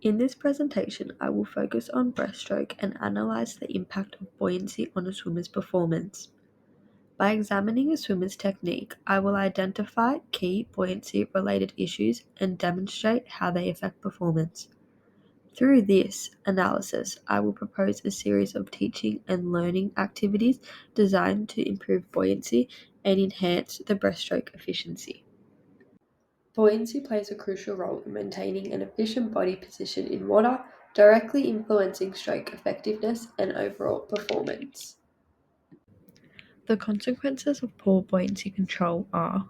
In this presentation, I will focus on breaststroke and analyze the impact of buoyancy on a swimmer's performance. By examining a swimmer's technique, I will identify key buoyancy-related issues and demonstrate how they affect performance. Through this analysis, I will propose a series of teaching and learning activities designed to improve buoyancy and enhance the breaststroke efficiency. Buoyancy plays a crucial role in maintaining an efficient body position in water, directly influencing stroke effectiveness and overall performance. The consequences of poor buoyancy control are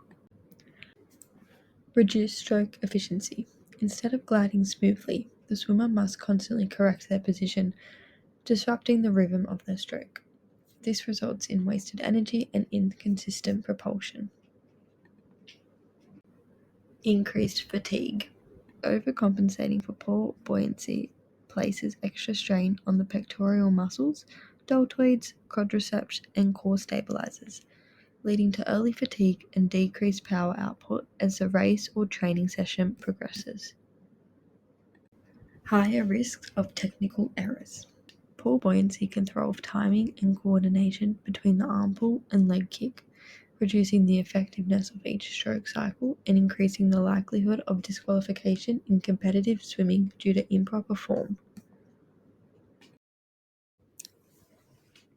reduced stroke efficiency. Instead of gliding smoothly, the swimmer must constantly correct their position, disrupting the rhythm of their stroke. This results in wasted energy and inconsistent propulsion. Increased fatigue. Overcompensating for poor buoyancy places extra strain on the pectoral muscles, deltoids, quadriceps, and core stabilizers, leading to early fatigue and decreased power output as the race or training session progresses. Higher risks of technical errors. Poor buoyancy can throw off timing and coordination between the arm pull and leg kick, reducing the effectiveness of each stroke cycle and increasing the likelihood of disqualification in competitive swimming due to improper form.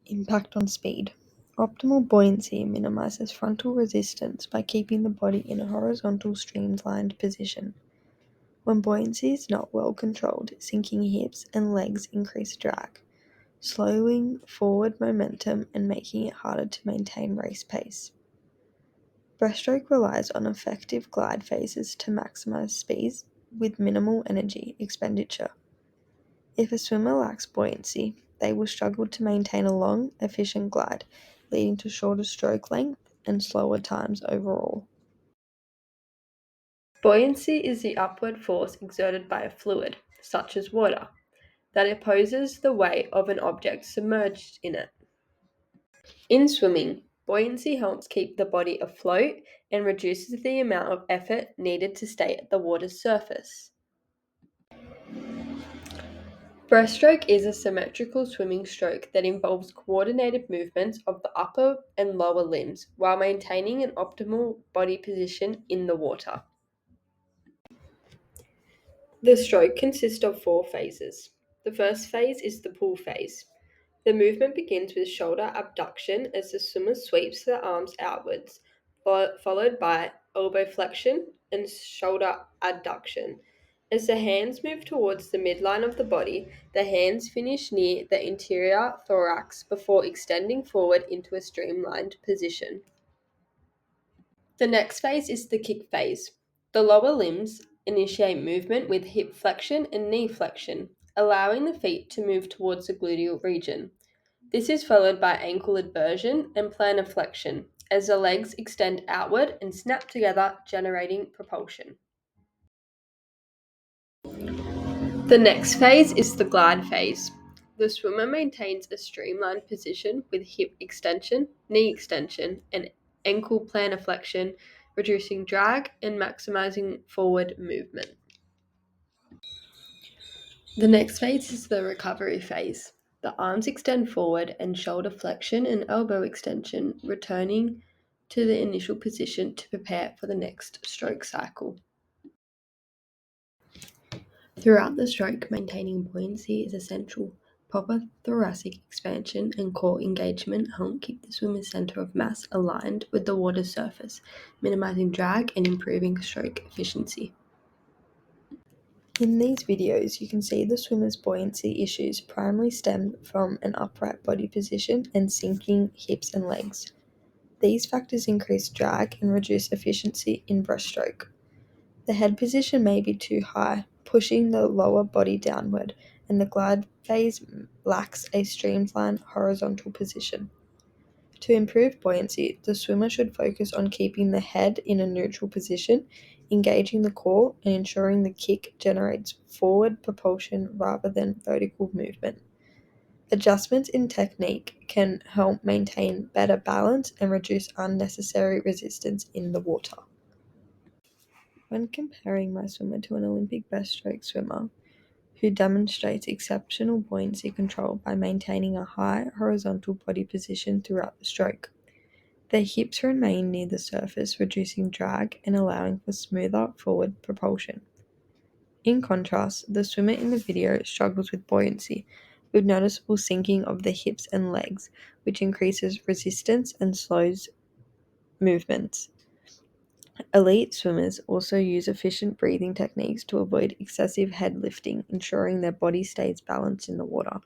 Impact on speed. Optimal buoyancy minimizes frontal resistance by keeping the body in a horizontal streamlined position. When buoyancy is not well controlled, sinking hips and legs increase drag, slowing forward momentum and making it harder to maintain race pace. Breaststroke relies on effective glide phases to maximize speed with minimal energy expenditure. If a swimmer lacks buoyancy, they will struggle to maintain a long, efficient glide, leading to shorter stroke length and slower times overall. Buoyancy is the upward force exerted by a fluid, such as water, that opposes the weight of an object submerged in it. In swimming, buoyancy helps keep the body afloat and reduces the amount of effort needed to stay at the water's surface. Breaststroke is a symmetrical swimming stroke that involves coordinated movements of the upper and lower limbs while maintaining an optimal body position in the water. The stroke consists of 4 phases. The first phase is the pull phase. The movement begins with shoulder abduction as the swimmer sweeps the arms outwards, followed by elbow flexion and shoulder adduction. As the hands move towards the midline of the body, the hands finish near the interior thorax before extending forward into a streamlined position. The next phase is the kick phase. The lower limbs initiate movement with hip flexion and knee flexion, allowing the feet to move towards the gluteal region. This is followed by ankle adversion and plantar flexion, as the legs extend outward and snap together, generating propulsion. The next phase is the glide phase. The swimmer maintains a streamlined position with hip extension, knee extension, and ankle plantar flexion, reducing drag and maximizing forward movement. The next phase is the recovery phase. The arms extend forward and shoulder flexion and elbow extension, returning to the initial position to prepare for the next stroke cycle. Throughout the stroke, maintaining buoyancy is essential. Proper thoracic expansion and core engagement help keep the swimmer's center of mass aligned with the water's surface, minimizing drag and improving stroke efficiency. In these videos, you can see the swimmer's buoyancy issues primarily stem from an upright body position and sinking hips and legs. These factors increase drag and reduce efficiency in breaststroke. The head position may be too high, pushing the lower body downward, and the glide phase lacks a streamlined horizontal position. To improve buoyancy, the swimmer should focus on keeping the head in a neutral position, engaging the core, and ensuring the kick generates forward propulsion rather than vertical movement. Adjustments in technique can help maintain better balance and reduce unnecessary resistance in the water. When comparing my swimmer to an Olympic breaststroke swimmer, who demonstrates exceptional buoyancy control by maintaining a high horizontal body position throughout the stroke. Their hips remain near the surface, reducing drag and allowing for smoother forward propulsion. In contrast, the swimmer in the video struggles with buoyancy, with noticeable sinking of the hips and legs, which increases resistance and slows movements. Elite swimmers also use efficient breathing techniques to avoid excessive head lifting, ensuring their body stays balanced in the water.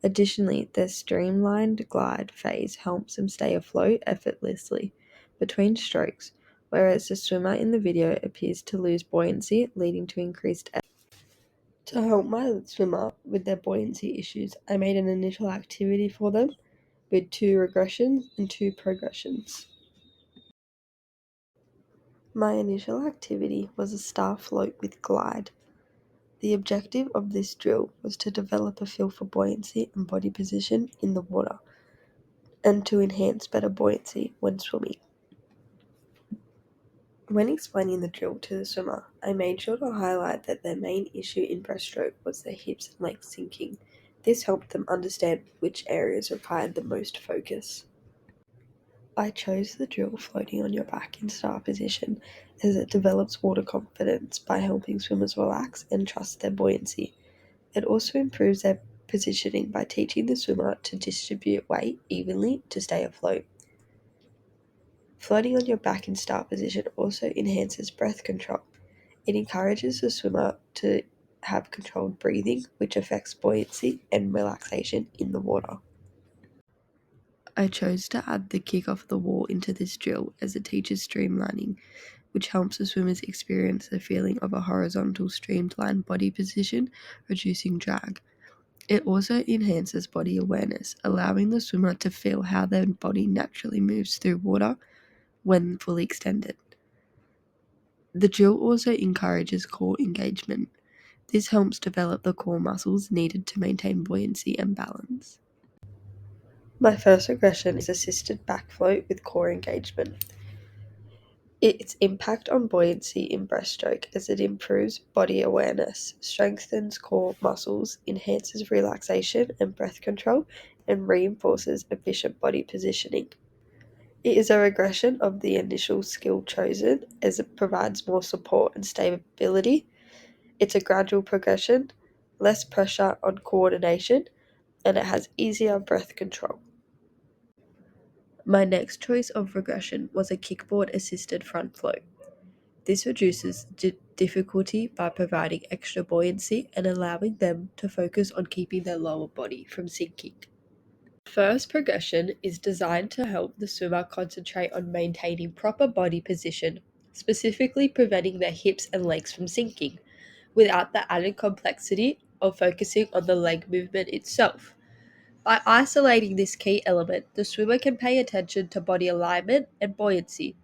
Additionally, their streamlined glide phase helps them stay afloat effortlessly between strokes, whereas the swimmer in the video appears to lose buoyancy, leading to increased effort. To help my swimmer with their buoyancy issues, I made an initial activity for them with 2 regressions and 2 progressions. My initial activity was a star float with glide. The objective of this drill was to develop a feel for buoyancy and body position in the water, and to enhance better buoyancy when swimming. When explaining the drill to the swimmer, I made sure to highlight that their main issue in breaststroke was their hips and legs sinking. This helped them understand which areas required the most focus. I chose the drill floating on your back in star position as it develops water confidence by helping swimmers relax and trust their buoyancy. It also improves their positioning by teaching the swimmer to distribute weight evenly to stay afloat. Floating on your back in star position also enhances breath control. It encourages the swimmer to have controlled breathing, which affects buoyancy and relaxation in the water. I chose to add the kick off the wall into this drill as it teaches streamlining, which helps the swimmers experience the feeling of a horizontal streamlined body position, reducing drag. It also enhances body awareness, allowing the swimmer to feel how their body naturally moves through water when fully extended. The drill also encourages core engagement. This helps develop the core muscles needed to maintain buoyancy and balance. My first regression is assisted back float with core engagement. Its impact on buoyancy in breaststroke as it improves body awareness, strengthens core muscles, enhances relaxation and breath control, and reinforces efficient body positioning. It is a regression of the initial skill chosen as it provides more support and stability. It's a gradual progression, less pressure on coordination, and it has easier breath control. My next choice of regression was a kickboard assisted front float. This reduces difficulty by providing extra buoyancy and allowing them to focus on keeping their lower body from sinking. First progression is designed to help the swimmer concentrate on maintaining proper body position, specifically preventing their hips and legs from sinking, without the added complexity of focusing on the leg movement itself. By isolating this key element, the swimmer can pay attention to body alignment and buoyancy.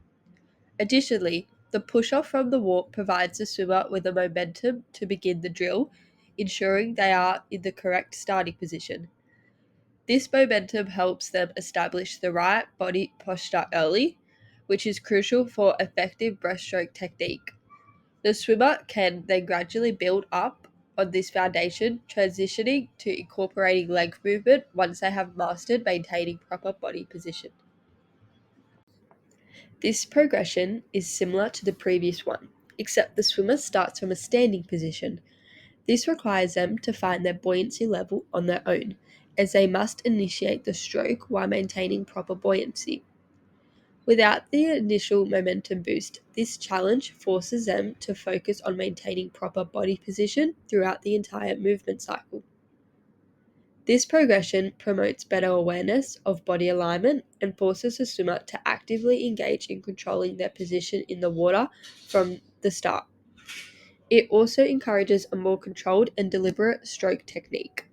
Additionally, the push-off from the warp provides the swimmer with the momentum to begin the drill, ensuring they are in the correct starting position. This momentum helps them establish the right body posture early, which is crucial for effective breaststroke technique. The swimmer can then gradually build up on this foundation, transitioning to incorporating leg movement once they have mastered maintaining proper body position. This progression is similar to the previous one, except the swimmer starts from a standing position. This requires them to find their buoyancy level on their own, as they must initiate the stroke while maintaining proper buoyancy. Without the initial momentum boost, this challenge forces them to focus on maintaining proper body position throughout the entire movement cycle. This progression promotes better awareness of body alignment and forces the swimmer to actively engage in controlling their position in the water from the start. It also encourages a more controlled and deliberate stroke technique.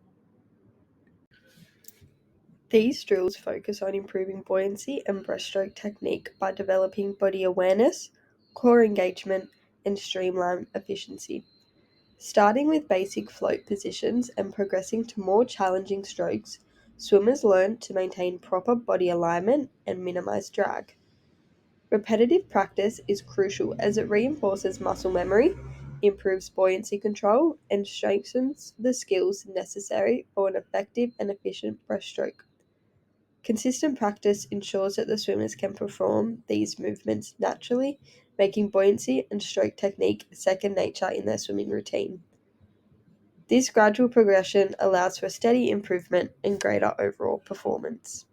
These drills focus on improving buoyancy and breaststroke technique by developing body awareness, core engagement, and streamline efficiency. Starting with basic float positions and progressing to more challenging strokes, swimmers learn to maintain proper body alignment and minimize drag. Repetitive practice is crucial as it reinforces muscle memory, improves buoyancy control and strengthens the skills necessary for an effective and efficient breaststroke. Consistent practice ensures that the swimmers can perform these movements naturally, making buoyancy and stroke technique second nature in their swimming routine. This gradual progression allows for steady improvement and greater overall performance.